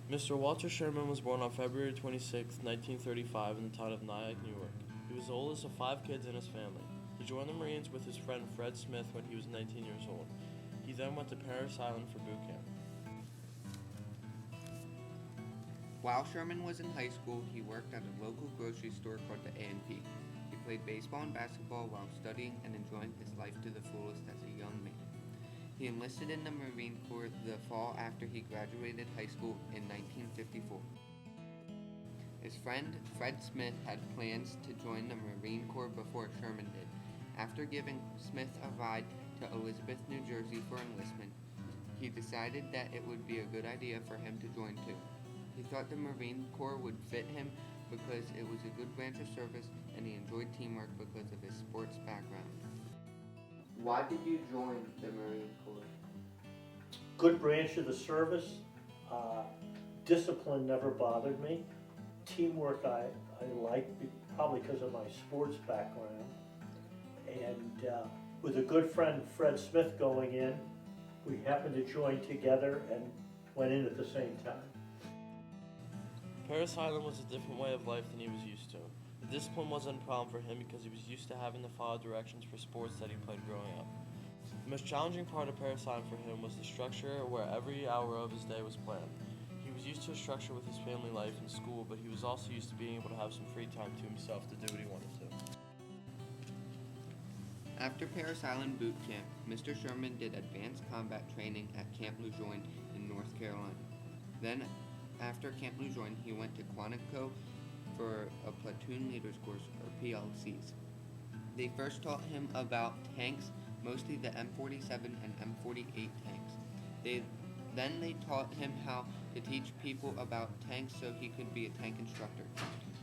Mr. Walter Sherman was born on February 26, 1935 in the town of Nyack, New York. He was the oldest of 5 kids in his family. He joined the Marines with his friend Fred Smith when he was 19 years old. He then went to Parris Island for boot camp. While Sherman was in high school, he worked at a local grocery store called the A&P. He played baseball and basketball while studying and enjoying his life to the fullest as a young man. He enlisted in the Marine Corps the fall after he graduated high school in 1954. His friend Fred Smith had plans to join the Marine Corps before Sherman did. After giving Smith a ride to Elizabeth, New Jersey for enlistment, he decided that it would be a good idea for him to join too. He thought the Marine Corps would fit him because it was a good branch of service and he enjoyed teamwork because of his sports background. Why did you join the Marine Corps? Good branch of the service. Discipline never bothered me. Teamwork I liked, probably because of my sports background. And with a good friend, Fred Smith, going in, we happened to join together and went in at the same time. Parris Island was a different way of life than he was used to. The discipline wasn't a problem for him because he was used to having to follow directions for sports that he played growing up. The most challenging part of Parris Island for him was the structure where every hour of his day was planned. He was used to a structure with his family life and school, but he was also used to being able to have some free time to himself to do what he wanted to. After Parris Island boot camp, Mr. Sherman did advanced combat training at Camp Lejeune in North Carolina. Then, after Camp Lejeune, he went to Quantico for a platoon leaders course, or PLCs. They first taught him about tanks, mostly the M47 and M48 tanks. Then they taught him how to teach people about tanks so he could be a tank instructor.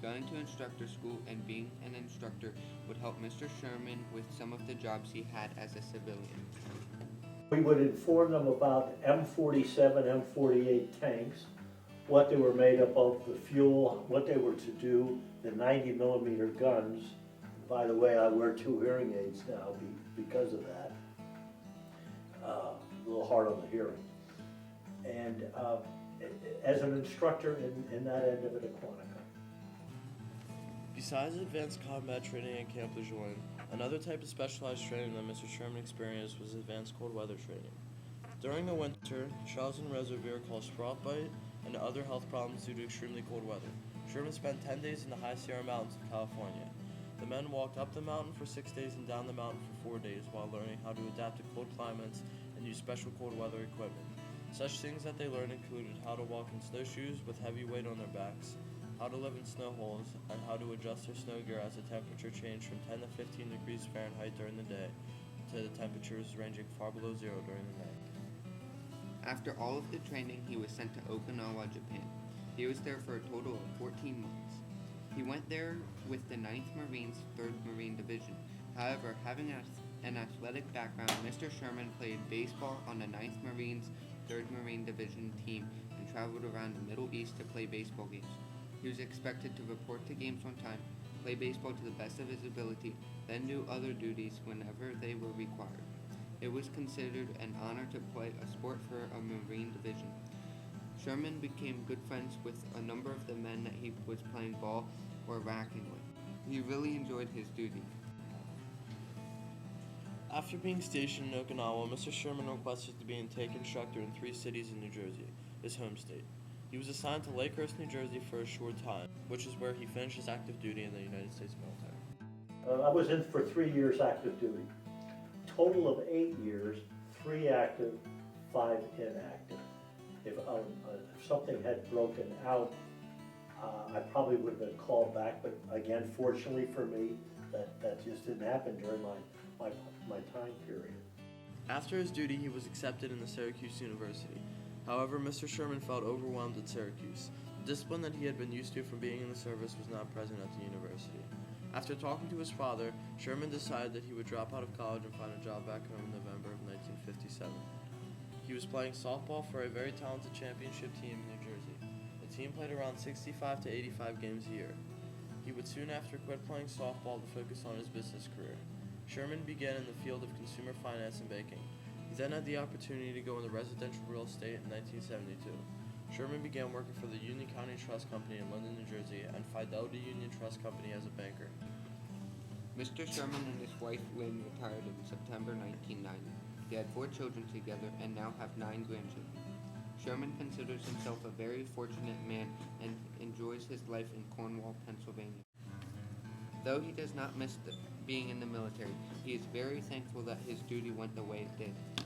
Going to instructor school and being an instructor would help Mr. Sherman with some of the jobs he had as a civilian. We would inform them about M47, M48 tanks, what they were made up of, the fuel, what they were to do, the 90 millimeter guns. By the way, I wear 2 hearing aids now because of that. A little hard on the hearing. And as an instructor in that end of it at Quantico. Besides advanced combat training at Camp Lejeune, another type of specialized training that Mr. Sherman experienced was advanced cold weather training. During the winter, Charles and Reservoir caused frostbite and other health problems due to extremely cold weather. Sherman spent 10 days in the high Sierra Mountains of California. The men walked up the mountain for 6 days and down the mountain for 4 days while learning how to adapt to cold climates and use special cold weather equipment. Such things that they learned included how to walk in snowshoes with heavy weight on their backs, how to live in snow holes, and how to adjust their snow gear as the temperature changed from 10 to 15 degrees Fahrenheit during the day to the temperatures ranging far below zero during the night. After all of the training, he was sent to Okinawa, Japan. He was there for a total of 14 months. He went there with the 9th Marines, 3rd Marine Division. However, having an athletic background, Mr. Sherman played baseball on the 9th Marines, 3rd Marine Division team and traveled around the Middle East to play baseball games. He was expected to report to games on time, play baseball to the best of his ability, then do other duties whenever they were required. It was considered an honor to play a sport for a Marine division. Sherman became good friends with a number of the men that he was playing ball or racking with. He really enjoyed his duty. After being stationed in Okinawa, Mr. Sherman requested to be a tank instructor in 3 cities in New Jersey, his home state. He was assigned to Lakehurst, New Jersey for a short time, which is where he finished his active duty in the United States military. I was in for 3 years active duty. Total of 8 years, 3 active, 5 inactive. If something had broken out, I probably would have been called back, but again, fortunately for me, that just didn't happen during my time period. After his duty, he was accepted into Syracuse University. However, Mr. Sherman felt overwhelmed at Syracuse. The discipline that he had been used to from being in the service was not present at the university. After talking to his father, Sherman decided that he would drop out of college and find a job back home in November of 1957. He was playing softball for a very talented championship team in New Jersey. The team played around 65 to 85 games a year. He would soon after quit playing softball to focus on his business career. Sherman began in the field of consumer finance and banking. He then had the opportunity to go into residential real estate in 1972. Sherman began working for the Union County Trust Company in London, New Jersey, and Fidelity Union Trust Company as a banker. Mr. Sherman and his wife Lynn retired in September 1990. They had 4 children together and now have 9 grandchildren. Sherman considers himself a very fortunate man and enjoys his life in Cornwall, Pennsylvania. Though he does not miss being in the military, he is very thankful that his duty went the way it did.